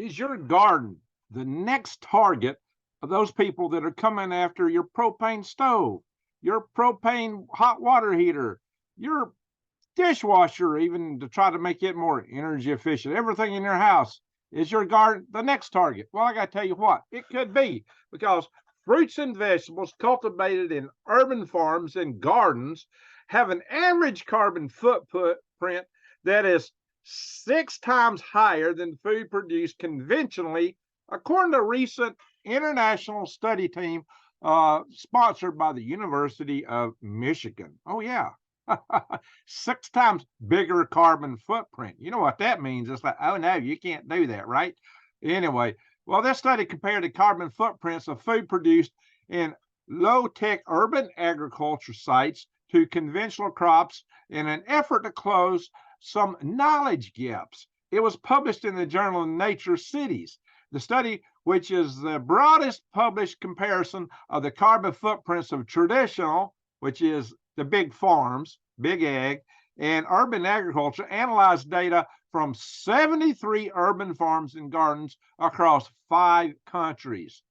Is your garden the next target of those people that are coming after your propane stove, your propane hot water heater, your dishwasher, even to try to make it more energy efficient? Everything in your house. Is your garden the next target? Well, I got to tell you what, it could be, because fruits and vegetables cultivated in urban farms and gardens have an average carbon footprint that is 6 times higher than food produced conventionally, according to a recent international study team sponsored by the University of Michigan. Oh, yeah. 6 times bigger carbon footprint. You know what that means? It's like, oh no, you can't do that, right? Anyway, well, this study compared the carbon footprints of food produced in low-tech urban agriculture sites to conventional crops in an effort to close some knowledge gaps. It was published in the journal Nature Cities. The study, which is the broadest published comparison of the carbon footprints of traditional, which is the big farms, big ag, and urban agriculture, analyzed data from 73 urban farms and gardens across 5 countries.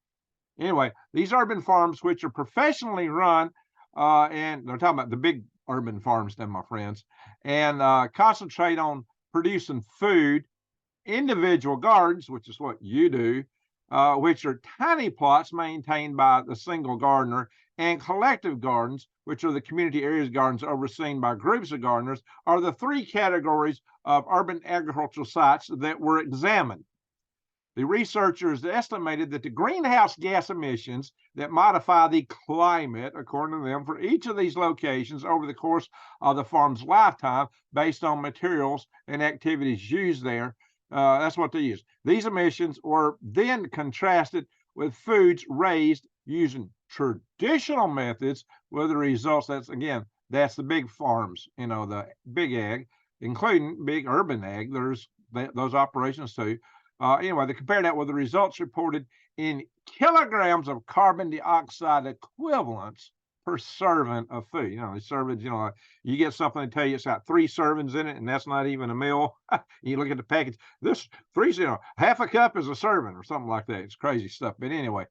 Anyway, these urban farms, which are professionally run, and they're talking about the big urban farms then, my friends, and concentrate on producing food, individual gardens, which is what you do, which are tiny plots maintained by the single gardener, and collective gardens, which are the community areas gardens overseen by groups of gardeners, are the 3 categories of urban agricultural sites that were examined. The researchers estimated that the greenhouse gas emissions that modify the climate, according to them, for each of these locations over the course of the farm's lifetime, based on materials and activities used there, that's what they use. These emissions were then contrasted with foods raised using traditional methods, with the results. That's the big farms, the big ag, including big urban ag. There's those operations too. Anyway, they compared that with the results reported in kilograms of carbon dioxide equivalents per serving of food. The servings, you get something to tell you it's got 3 servings in it, and that's not even a meal. You look at the package, this 3, half a cup is a serving or something like that. It's crazy stuff. But anyway,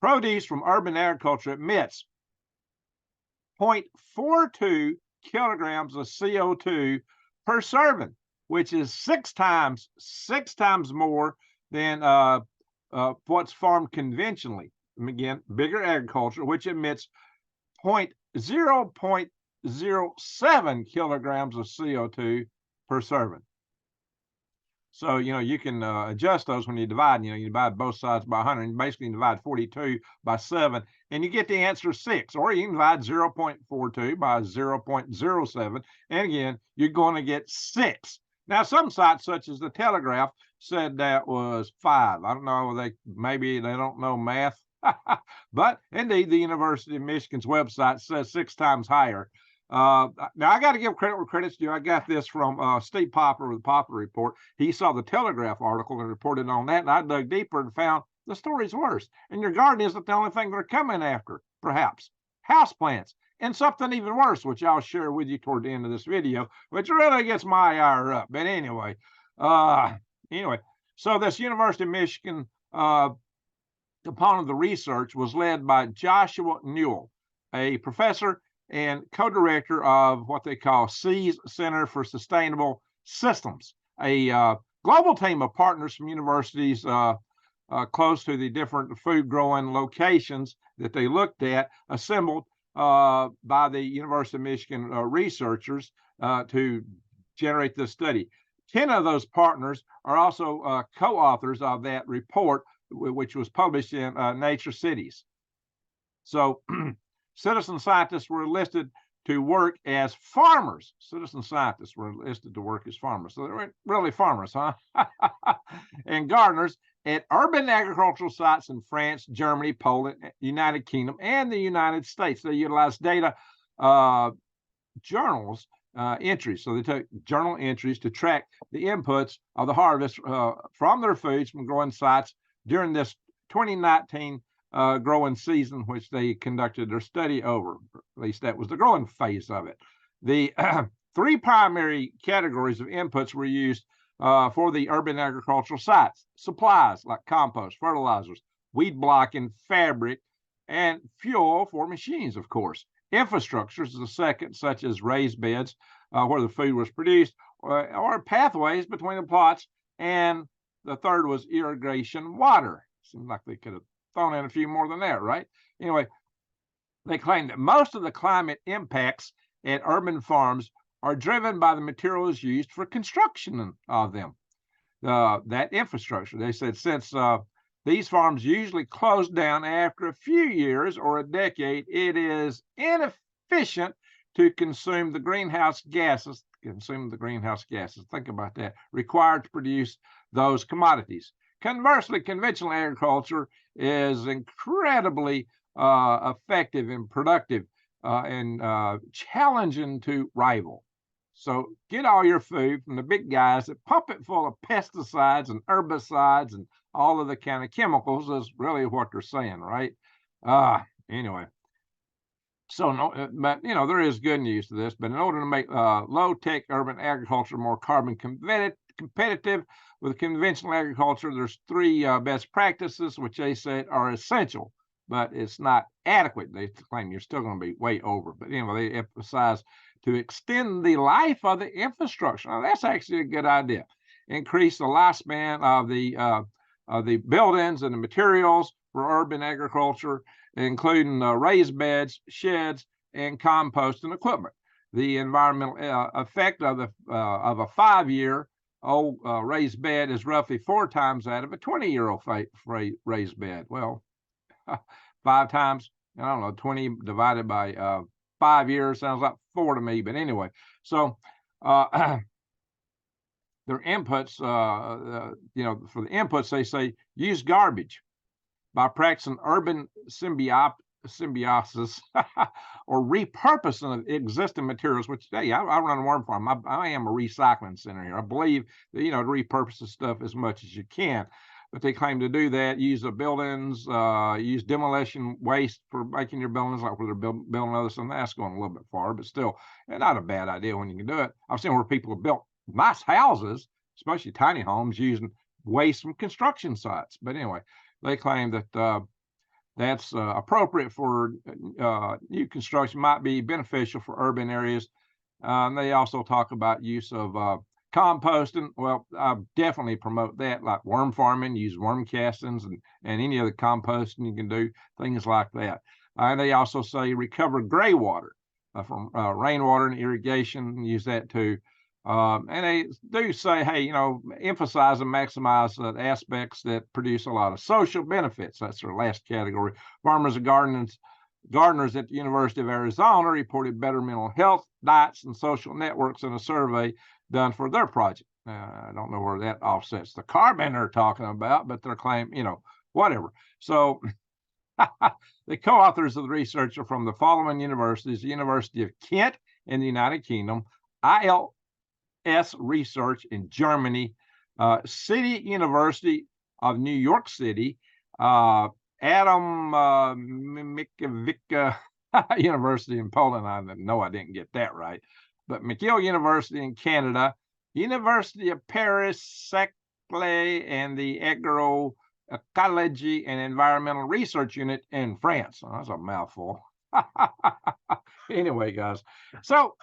produce from urban agriculture emits 0.42 kilograms of CO2 per serving, which is 6 times more than what's farmed conventionally. Again, bigger agriculture, which emits 0.07 kilograms of CO2 per serving. So, you can adjust those when you divide. You divide both sides by 100, and basically divide 42 by 7, and you get the answer 6. Or you can divide 0.42 by 0.07, and again, you're going to get 6. Now, some sites, such as the Telegraph, said that was 5. I don't know, maybe they don't know math. But indeed, the University of Michigan's website says 6 times higher. Now, I got to give credit where credit's due. I got this from Steve Popper with the Popper Report. He saw the Telegraph article and reported on that, and I dug deeper and found the story's worse. And your garden isn't the only thing they're coming after, perhaps. Houseplants. And something even worse, which I'll share with you toward the end of this video, which really gets my ire up. But anyway, so this University of Michigan component of the research was led by Joshua Newell, a professor and co-director of what they call SEAS Center for Sustainable Systems, a global team of partners from universities close to the different food growing locations that they looked at, assembled by the University of Michigan researchers to generate this study. 10 of those partners are also co-authors of that report, which was published in Nature Cities. So citizen scientists were enlisted to work as farmers. Citizen scientists were enlisted to work as farmers. So they were really farmers, huh? And gardeners at urban agricultural sites in France, Germany, Poland, United Kingdom, and the United States. They utilized data journals entries. So they took journal entries to track the inputs of the harvest from their foods from growing sites during this 2019 growing season, which they conducted their study over. At least that was the growing phase of it. The 3 primary categories of inputs were used for the urban agricultural sites. Supplies like compost, fertilizers, weed blocking, fabric, and fuel for machines, of course. Infrastructure is the second, such as raised beds where the food was produced, or pathways between the plots. And the third was irrigation water. Seems like they could have thrown in a few more than that, right? Anyway, they claim that most of the climate impacts at urban farms are driven by the materials used for construction of them, that infrastructure. They said since these farms usually close down after a few years or a decade, it is inefficient to consume the greenhouse gases. Think about that, required to produce those commodities. Conversely, conventional agriculture is incredibly effective and productive and challenging to rival. So get all your food from the big guys that pump it full of pesticides and herbicides and all of the kind of chemicals is really what they're saying, right? Anyway. So, no, but you know, there is good news to this. But in order to make low-tech urban agriculture more carbon competitive with conventional agriculture, there's three best practices which they said are essential, but it's not adequate. They claim you're still going to be way over. But anyway, they emphasize to extend the life of the infrastructure. Now, that's actually a good idea. Increase the lifespan of the buildings and the materials for urban agriculture, including raised beds, sheds, and composting equipment. The environmental effect of a 5-year-old raised bed is roughly 4 times that of a 20-year-old raised bed. Well, 5 times, I don't know, 20 divided by 5 years sounds like 4 to me. But anyway, so their inputs, for the inputs, they say use garbage. By practicing urban symbiosis or repurposing of existing materials, which, hey, I run a worm farm. I am a recycling center here. I believe that, to repurpose the stuff as much as you can. But they claim to do that, use the buildings, use demolition waste for making your buildings, like where they're building other stuff. That's going a little bit far, but still not a bad idea when you can do it. I've seen where people have built nice houses, especially tiny homes, using waste from construction sites. But anyway, they claim that that's appropriate for new construction, might be beneficial for urban areas. They also talk about use of composting. Well, I definitely promote that, like worm farming, use worm castings and any other composting you can do, things like that. And they also say recover gray water from rainwater and irrigation, use that too. And they do say, hey, emphasize and maximize aspects that produce a lot of social benefits. That's their last category. Farmers and gardeners at the University of Arizona reported better mental health, diets, and social networks in a survey done for their project. I don't know where that offsets the carbon they're talking about, but their claim, whatever. So the co-authors of the research are from the following universities: the University of Kent in the United Kingdom, ILS Research in Germany, City University of New York City, Adam Mickiewicz University in Poland. I know I didn't get that right, but McGill University in Canada, University of Paris, Saclay, and the Agroecology and Environmental Research Unit in France. Oh, that's a mouthful. Anyway, guys, so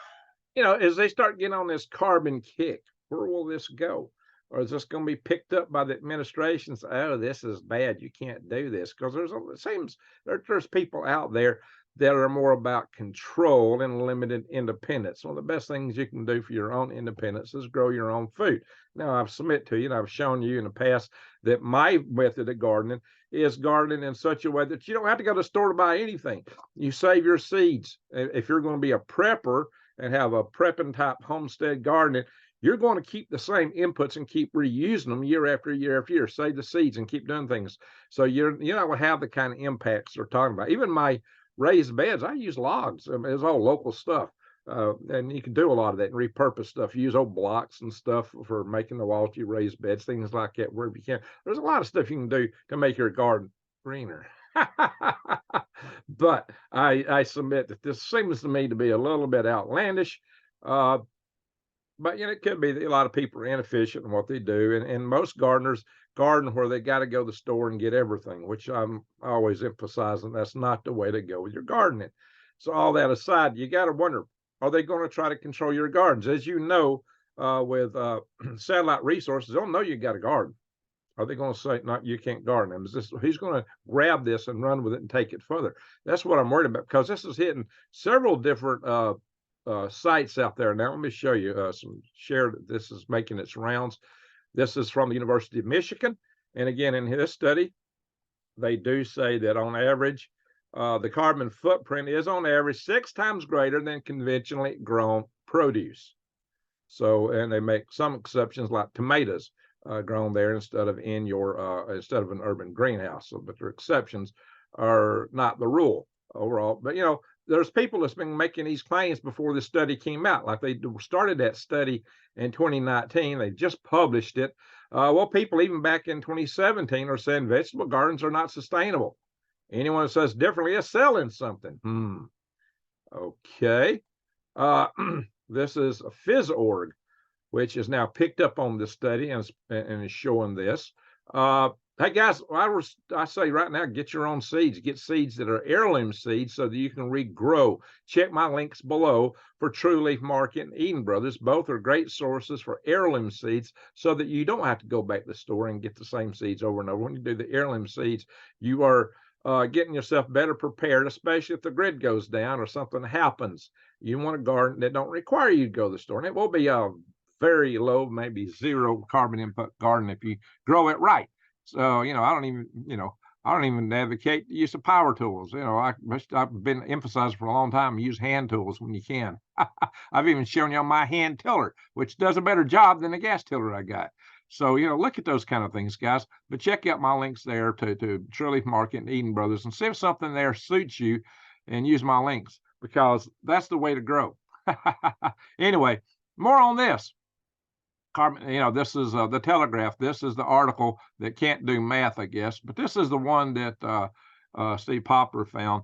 as they start getting on this carbon kick, where will this go? Or is this going to be picked up by the administrations? Oh, this is bad. You can't do this. Because it seems there's people out there that are more about control and limited independence. One of the best things you can do for your own independence is grow your own food. Now, I've submit to you, and I've shown you in the past that my method of gardening is gardening in such a way that you don't have to go to the store to buy anything. You save your seeds. If you're going to be a prepper and have a prepping type homestead gardening, you're going to keep the same inputs and keep reusing them year after year after year. Save the seeds and keep doing things. So you're not going to have the kind of impacts they're talking about. Even my raised beds, I use logs. I mean, it's all local stuff. And you can do a lot of that and repurpose stuff. You use old blocks and stuff for making the walls, you raised beds, things like that, wherever you can. There's a lot of stuff you can do to make your garden greener. But I submit that this seems to me to be a little bit outlandish. But it could be that a lot of people are inefficient in what they do, and most gardeners garden where they got to go to the store and get everything, which I'm always emphasizing that's not the way to go with your gardening. So all that aside, you got to wonder, are they going to try to control your gardens? As you know, with satellite resources, they'll know you got a garden. Are they going to say, no, you can't garden them? Is this, he's going to grab this and run with it and take it further? That's what I'm worried about, because this is hitting several different sites out there. Now, let me show you some share that this is making its rounds. This is from the University of Michigan. And again, in this study, they do say that on average, the carbon footprint is on average 6 times greater than conventionally grown produce. So, and they make some exceptions like tomatoes grown there instead of in your instead of an urban greenhouse. So, but their exceptions are not the rule overall. But there's people that's been making these claims before this study came out. Like they started that study in 2019. They just published it. Well, people even back in 2017 are saying vegetable gardens are not sustainable. Anyone that says differently is selling something. Okay. This is a Phys.org, which has now picked up on this study and is showing this. Hey guys, I say right now, get your own seeds. Get seeds that are heirloom seeds so that you can regrow. Check my links below for True Leaf Market and Eden Brothers. Both are great sources for heirloom seeds so that you don't have to go back to the store and get the same seeds over and over. When you do the heirloom seeds, you are getting yourself better prepared, especially if the grid goes down or something happens. You want a garden that don't require you to go to the store. And it will be a very low, maybe zero carbon input garden if you grow it right. So, I don't even advocate the use of power tools. I've been emphasizing for a long time, use hand tools when you can. I've even shown you on my hand tiller, which does a better job than the gas tiller I got. So, look at those kind of things, guys. But check out my links there to True Leaf Market and Eden Brothers and see if something there suits you and use my links, because that's the way to grow. Anyway, more on this. Carbon, this is the Telegraph. This is the article that can't do math, I guess, but this is the one that Steve Popper found.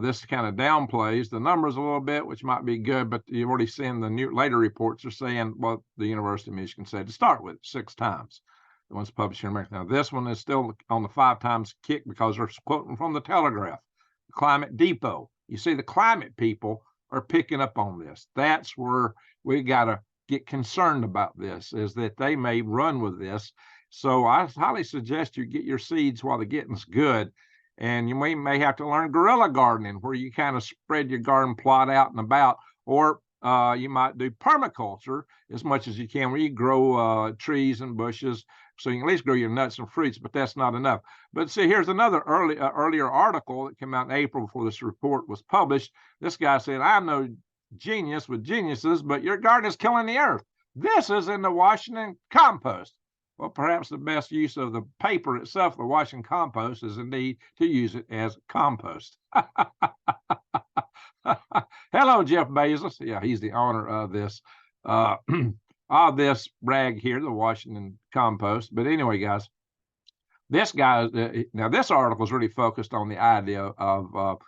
This kind of downplays the numbers a little bit, which might be good, but you've already seen the later reports are saying what the University of Michigan said to start with, 6 times. The one's published in America. Now, this one is still on the 5 times kick because they're quoting from the Telegraph, the Climate Depot. You see, the climate people are picking up on this. That's where we got to get concerned about this, is that they may run with this. So I highly suggest you get your seeds while the getting's good. And you may have to learn guerrilla gardening, where you kind of spread your garden plot out and about, or you might do permaculture as much as you can, where you grow trees and bushes so you can at least grow your nuts and fruits, but that's not enough. But see, here's another earlier article that came out in April before this report was published. This guy said, I'm no genius with geniuses, but your garden is killing the earth. This is in the Washington compost. Well, perhaps the best use of the paper itself, the Washington compost, is indeed to use it as compost. Hello, Jeff Bezos. Yeah, he's the owner of this this rag here, the Washington compost. But anyway, guys, this guy now this article is really focused on the idea of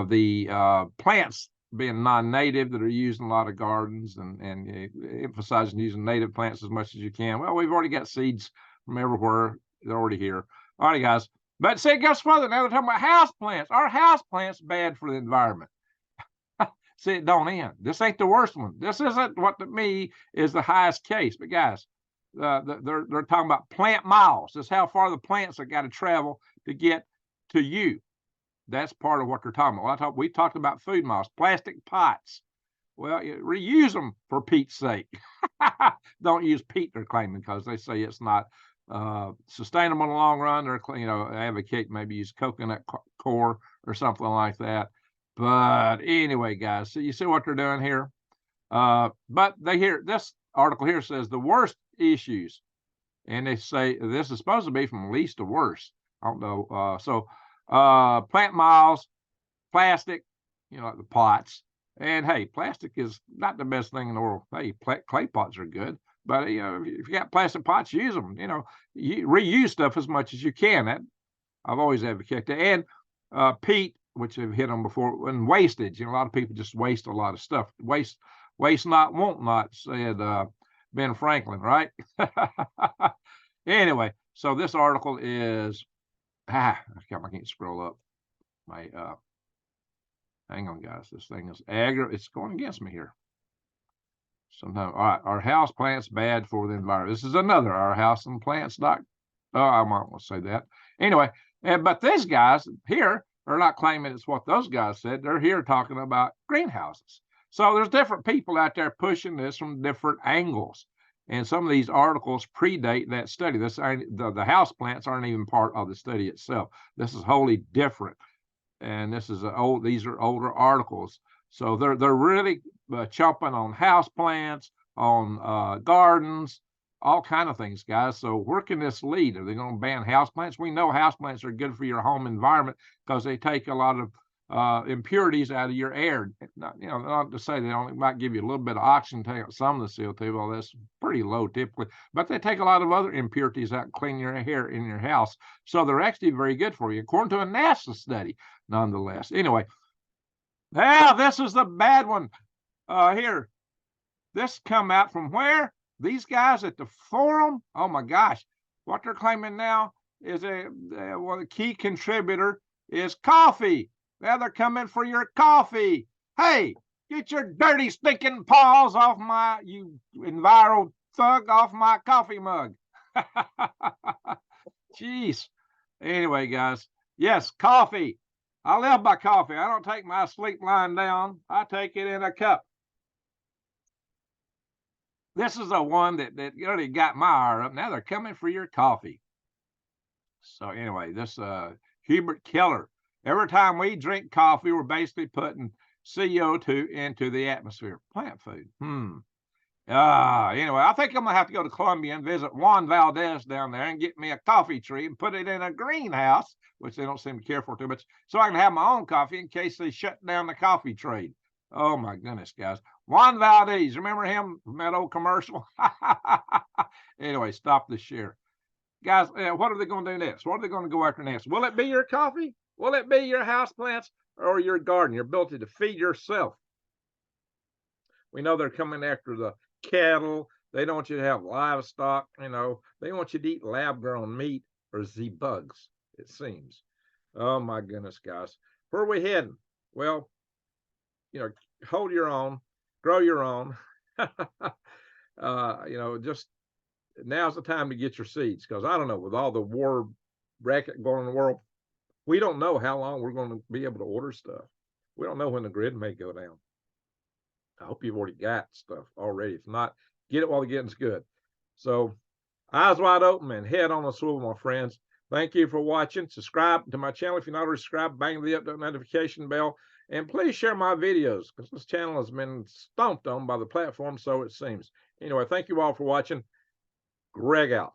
the plants being non-native that are used in a lot of gardens, and emphasizing using native plants as much as you can. Well, we've already got seeds from everywhere. They're already here. All right, guys. But see, it goes further. Now they're talking about house plants. Are house plants bad for the environment? See, it don't end. This ain't the worst one. This isn't what to me is the highest case. But guys, they're talking about plant miles. That's how far the plants have got to travel to get to you. That's part of what they're talking about. We talked about food miles, plastic pots. Well, reuse them for Pete's sake. Don't use peat, they're claiming, because they say it's not sustainable in the long run. They're advocate maybe use coconut core or something like that. But anyway, guys, so you see what they're doing here. But this article here says the worst issues, and they say this is supposed to be from least to worst. I don't know. Plant miles, plastic, like the pots. And hey, plastic is not the best thing in the world. Hey, clay pots are good, but if you got plastic pots, use them. You reuse stuff as much as you can. That I've always advocated that. And peat, which I've hit on before, and wastage. A lot of people just waste a lot of stuff. Waste Waste not, want not, said Ben Franklin, right? Anyway, so this article is, I can't scroll up. My, hang on, guys. This thing is it's going against me here. Sometimes, all right, our house plants bad for the environment. This is another, our house and plants doc. Oh, I might want to say that. Anyway, but these guys here are not claiming it's what those guys said. They're here talking about greenhouses. So there's different people out there pushing this from different angles. And some of these articles predate that study. The house plants aren't even part of the study itself. This is wholly different. And this is these are older articles. So they're really chomping on house plants, on gardens, all kind of things, guys. So where can this lead? Are they going to ban houseplants? We know houseplants are good for your home environment because they take a lot of impurities out of your air. Not to say they only might give you a little bit of oxygen, take out some of the CO2. Well, that's pretty low typically, but they take a lot of other impurities out and clean your hair in your house. So they're actually very good for you, according to a NASA study, nonetheless. Anyway, now this is the bad one here. This come out from where? These guys at the forum. Oh my gosh, what they're claiming now is the key contributor is coffee. Now they're coming for your coffee. Hey, get your dirty, stinking paws off my, you enviro thug, off my coffee mug. Jeez. Anyway, guys, yes, coffee. I live by coffee. I don't take my sleep lying down. I take it in a cup. This is the one that really got my ire up. Now they're coming for your coffee. So anyway, this Hubert Keller. Every time we drink coffee, we're basically putting CO2 into the atmosphere. Plant food. Anyway, I think I'm gonna have to go to Colombia and visit Juan Valdez down there and get me a coffee tree and put it in a greenhouse, which they don't seem to care for too much, so I can have my own coffee in case they shut down the coffee trade. Oh my goodness, guys. Juan Valdez, remember him from that old commercial? Anyway, stop the share. Guys, what are they going to do next? What are they going to go after next? Will it be your coffee? Will it be your house plants or your garden, your ability to feed yourself? We know they're coming after the cattle. They don't want you to have livestock. They want you to eat lab-grown meat or bugs, it seems. Oh my goodness, guys. Where are we heading? Well, hold your own, grow your own. Just now's the time to get your seeds, because I don't know, with all the war racket going in the world, we don't know how long we're going to be able to order stuff. We don't know when the grid may go down. I hope you've already got stuff already. If not, get it while the getting's good. So eyes wide open and head on a swivel, my friends. Thank you for watching. Subscribe to my channel if you're not already subscribed. Bang the update notification bell. And please share my videos, because this channel has been stomped on by the platform, so it seems. Anyway, thank you all for watching. Greg out.